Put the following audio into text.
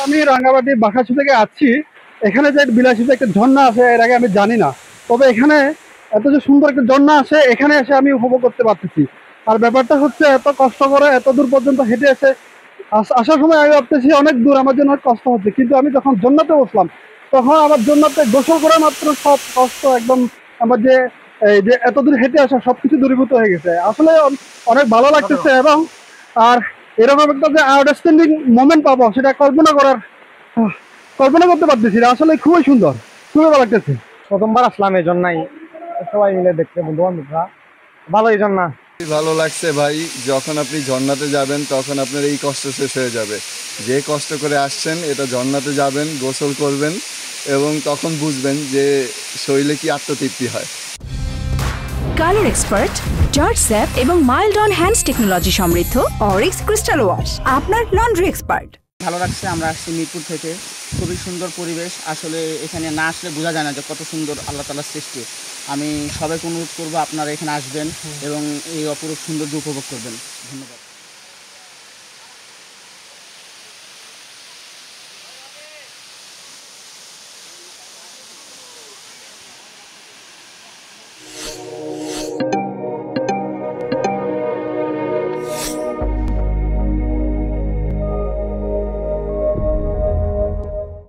আমি রাঙ্গামাটি বাঘাছু থেকে আসছি। এখানে যে বিলাসিত একটা ঝর্ণা আছে, এর আগে আমি জানি না। তবে এখানে এত যে সুন্দর একটা ঝর্ণা আছে, এখানে এসে আমি উপভোগ করতে পারতেছি। আর ব্যাপারটা হচ্ছে, এত কষ্ট করে এত দূর পর্যন্ত হেঁটে এসে আসার সময় আমি ভাবতেছি অনেক দূর, আমার জন্য অনেক কষ্ট হচ্ছে। কিন্তু আমি যখন ঝর্ণাতে বসলাম, তখন আমার ঝর্ণাতে গোসল করা মাত্র সব কষ্ট একদম, আমার যে এই যে এত দূর হেঁটে আসা সবকিছু দূরীভূত হয়ে গেছে। আসলে অনেক ভালো লাগতেছে। এবং আর এরকম একটা যে আউটস্ট্যান্ডিং মোমেন্ট পাবো, সেটা আহ, কল্পনা করতে পারতেছি না। আসলে খুবই সুন্দর, খুবই ভালো লাগতেছে। প্রথমবার আসলাম এই জন্যই, সবাই মিলে দেখতে বন্ধু বান্ধবরা ভালো এই জন্য। ভালো লাগছে ভাই। যখন আপনি ঝর্ণাতে যাবেন তখন আপনার এই কষ্ট শেষ হয়ে যাবে। যে কষ্ট করে আসছেন, এটা ঝর্ণাতে যাবেন, গোসল করবেন এবং তখন বুঝবেন যে শরীরে কি আত্মতৃপ্তি হয়। কালার এক্সপার্ট, জর্জ স্যাপ এবং মাইল্ড অন হ্যান্ডস টেকনোলজি সমৃদ্ধ অরিক্স ক্রিস্টাল ওয়াশ আপনার লন্ড্রি এক্সপার্ট। ভালো লাগছে। আমরা আসছি মিরপুর থেকে, খুবই সুন্দর পরিবেশ। আসলে এখানে না আসলে বোঝা যায় না যে কত সুন্দর আল্লাহ তাআলার সৃষ্টি। আমি সবাইকে অনুরোধ করবো আপনারা এখানে আসবেন এবং এই অপরূপ সৌন্দর্য উপভোগ করবেন। ধন্যবাদ।